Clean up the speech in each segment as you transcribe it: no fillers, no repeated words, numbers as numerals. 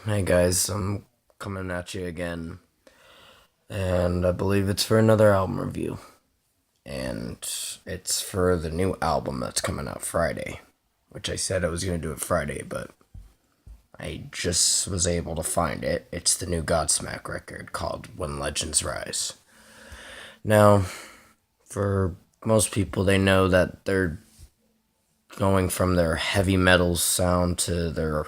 Hey guys, I'm coming at you again, and I believe it's for another album review. And it's for the new album that's coming out Friday, which I said I was going to do it Friday, but I just was able to find it. It's the new Godsmack record called When Legends Rise. Now, for most people, they know that they're going from their heavy metal sound to their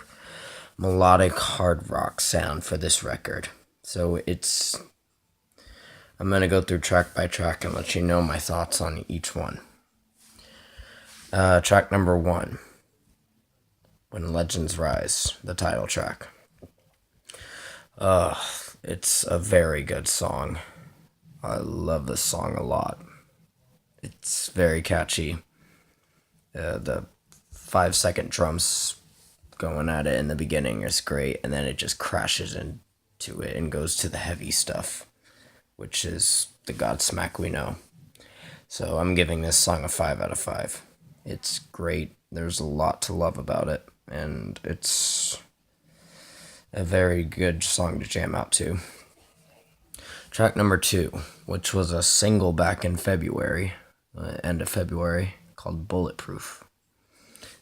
melodic hard rock sound for this record. So I'm going to go through track by track and let you know my thoughts on each one. Track number one, When Legends Rise, the title track. It's a very good song. I love this song a lot. It's very catchy. The 5 second drums going at it in the beginning is great, and then it just crashes into it and goes to the heavy stuff, which is the Godsmack we know. So I'm giving this song a 5 out of 5. It's great. There's a lot to love about it, and it's a very good song to jam out to. Track number two, which was a single back in February, end of February, called Bulletproof.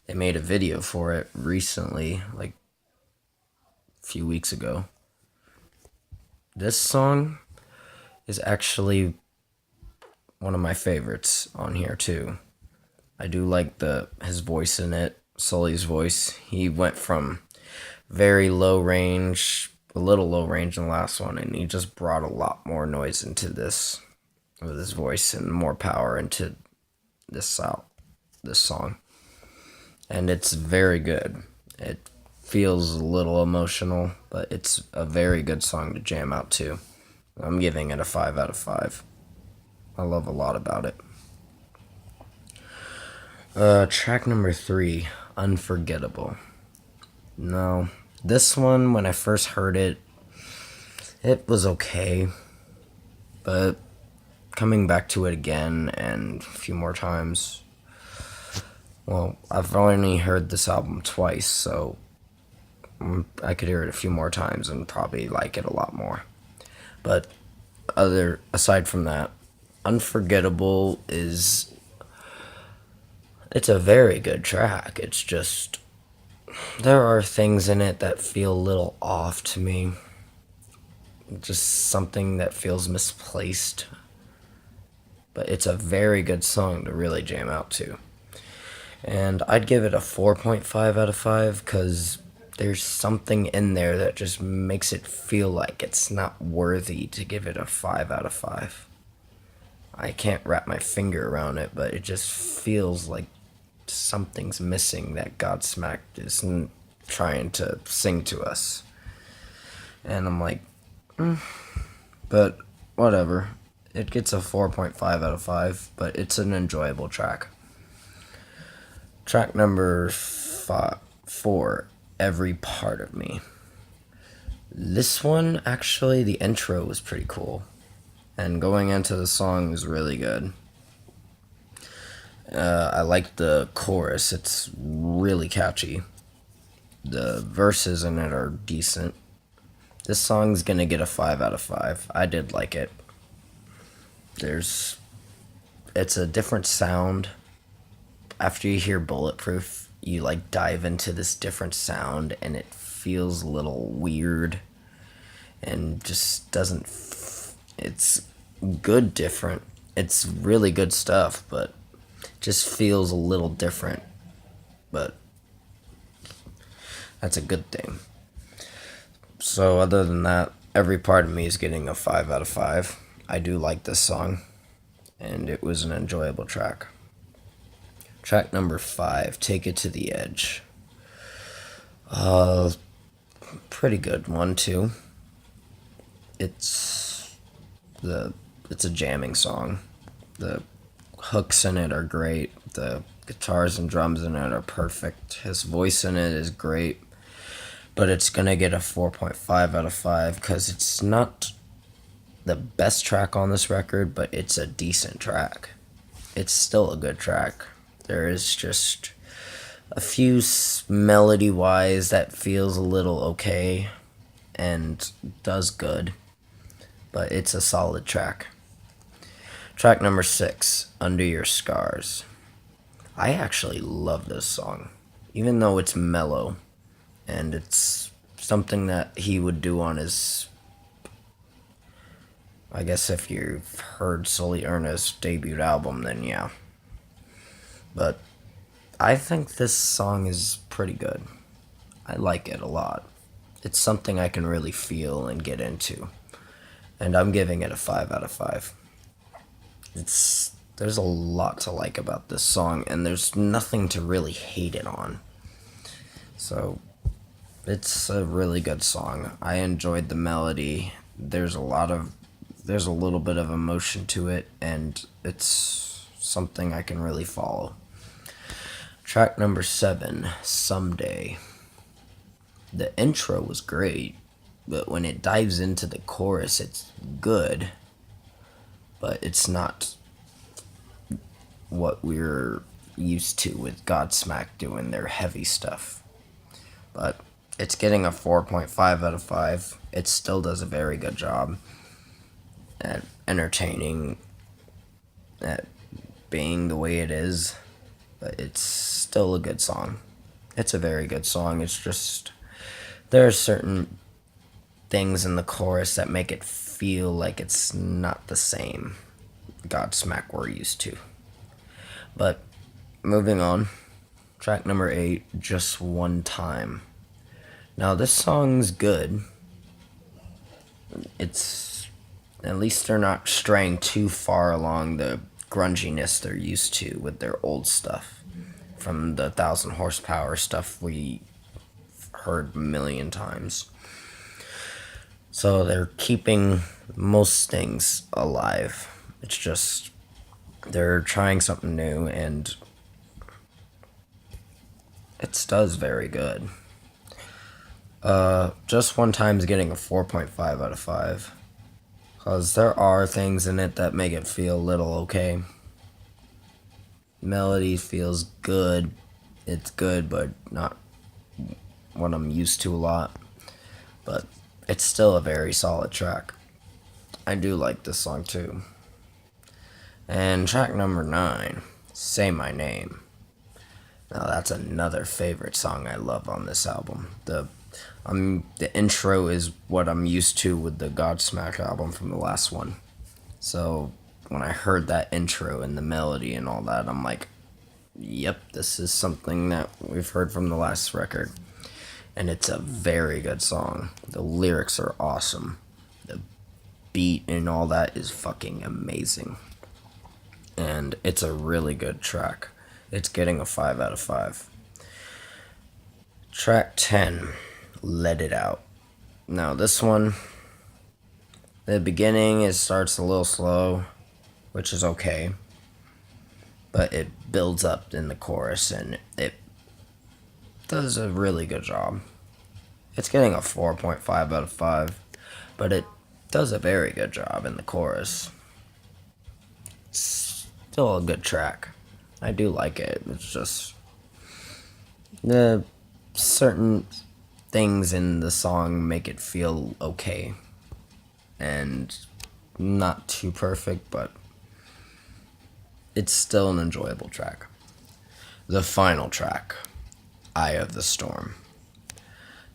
They made a video for it recently, like a few weeks ago. This song is actually one of my favorites on here too. I do like his voice in it, Sully's voice. He went from very low range, a little low range in the last one, and he just brought a lot more noise into this with his voice and more power into this song. And it's very good. It feels a little emotional, but it's a very good song to jam out to. I'm giving it a 5 out of 5. I love a lot about it. Track number three, Unforgettable. No, this one, when I first heard it, it was okay. But coming back to it again and a few more times, well, I've only heard this album twice, so I could hear it a few more times and probably like it a lot more. But aside from that, Unforgettable it's a very good track. It's just there are things in it that feel a little off to me. Just something that feels misplaced. But it's a very good song to really jam out to. And I'd give it a 4.5 out of 5 because there's something in there that just makes it feel like it's not worthy to give it a 5 out of 5. I can't wrap my finger around it, but it just feels like something's missing that Godsmack is trying to sing to us. And I'm like, but whatever. It gets a 4.5 out of 5, but it's an enjoyable track. Track number four, Every Part of Me. This one, actually, the intro was pretty cool. And going into the song was really good. I like the chorus. It's really catchy. The verses in it are decent. This song's gonna get a 5 out of 5. I did like it. It's a different sound. After you hear Bulletproof, you like dive into this different sound and it feels a little weird and just doesn't it's good different. It's really good stuff, but just feels a little different. But that's a good thing. So other than that, Every Part of Me is getting a 5 out of 5. I do like this song, and it was an enjoyable track. Track number 5, Take It to the Edge. Pretty good one too. It's a jamming song. The hooks in it are great. The guitars and drums in it are perfect. His voice in it is great. But it's gonna get a 4.5 out of 5 because it's not the best track on this record, but it's a decent track. It's still a good track. There is just a few melody wise that feels a little okay and does good, but it's a solid track. Track number 6, Under Your Scars. I actually love this song, even though it's mellow and it's something that he would do on his, I guess if you've heard Sully Erna's debut album, then yeah. But I think this song is pretty good. I like it a lot. It's something I can really feel and get into. And I'm giving it a 5 out of 5. There's a lot to like about this song, and there's nothing to really hate it on. So it's a really good song. I enjoyed the melody. There's a little bit of emotion to it, and it's something I can really follow. Track number 7, Someday. The intro was great, but when it dives into the chorus, it's good, but it's not what we're used to with Godsmack doing their heavy stuff. But it's getting a 4.5 out of 5. It still does a very good job at entertaining, at being the way it is, but it's still a good song. It's a very good song. It's just, there are certain things in the chorus that make it feel like it's not the same Godsmack we're used to. But moving on, track number 8, Just One Time. Now this song's good. It's, at least they're not straying too far along the grunginess they're used to with their old stuff, from the 1,000 horsepower stuff we heard a million times. So they're keeping most things alive. It's just, they're trying something new, and it does very good. Just One Time's getting a 4.5 out of 5. Because there are things in it that make it feel a little okay. Melody feels good. It's good, but not what I'm used to a lot. But it's still a very solid track. I do like this song too. And track number 9, Say My Name. Now that's another favorite song I love on this album. The intro is what I'm used to with the Godsmack album from the last one. So when I heard that intro and the melody and all that, I'm like, yep, this is something that we've heard from the last record. And it's a very good song. The lyrics are awesome. The beat and all that is fucking amazing. And it's a really good track. It's getting a 5 out of 5. Track 10, Let It Out. Now this one, the beginning, it starts a little slow, which is okay. But it builds up in the chorus, and it does a really good job. It's getting a 4.5 out of 5, but it does a very good job in the chorus. It's still a good track. I do like it. It's just the certain things in the song make it feel okay and not too perfect, but it's still an enjoyable track. The final track, Eye of the Storm.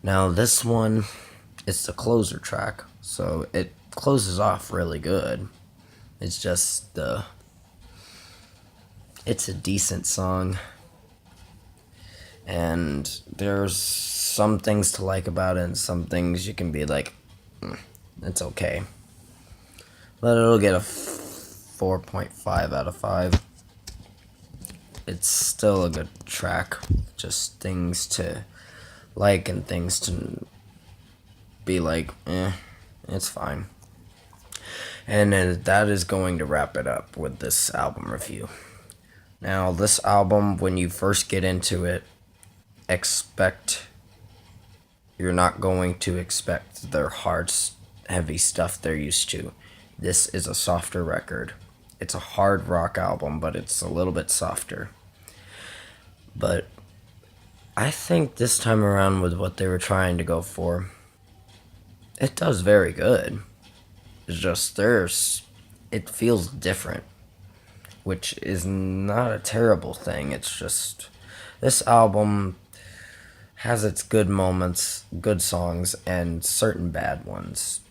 Now this one, it's the closer track, so it closes off really good. It's just it's a decent song, and there's some things to like about it and some things you can be like, it's okay. But it'll get a 4.5 out of 5. It's still a good track, just things to like and things to be like, it's fine. And that is going to wrap it up with this album review. Now, this album, when you first get into it, you're not going to expect their hard, heavy stuff they're used to. This is a softer record. It's a hard rock album, but it's a little bit softer. But I think this time around with what they were trying to go for, it does very good. It's just it feels different, which is not a terrible thing. It's just this album has its good moments, good songs, and certain bad ones.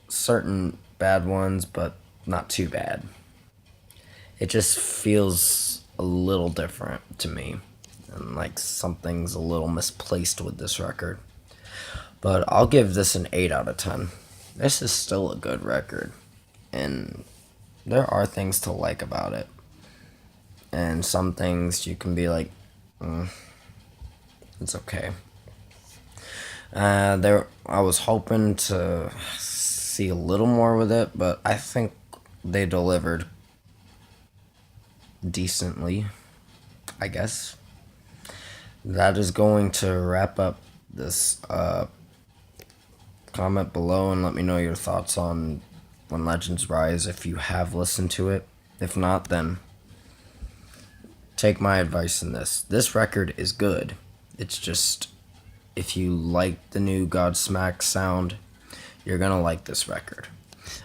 Certain bad ones, but not too bad. It just feels a little different to me. And like something's a little misplaced with this record. But I'll give this an 8 out of 10. This is still a good record. And there are things to like about it. And some things you can be like, it's okay. I was hoping to see a little more with it, but I think they delivered decently, I guess. That is going to wrap up this. Comment below and let me know your thoughts on When Legends Rise if you have listened to it. If not, then take my advice in this. This record is good. It's just, if you like the new Godsmack sound, you're gonna like this record.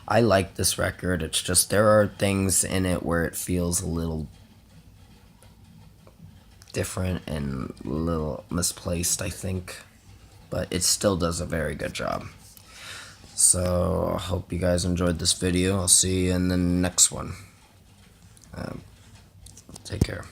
I like this record. It's just there are things in it where it feels a little different and a little misplaced, I think. But it still does a very good job. So, I hope you guys enjoyed this video. I'll see you in the next one. Take care.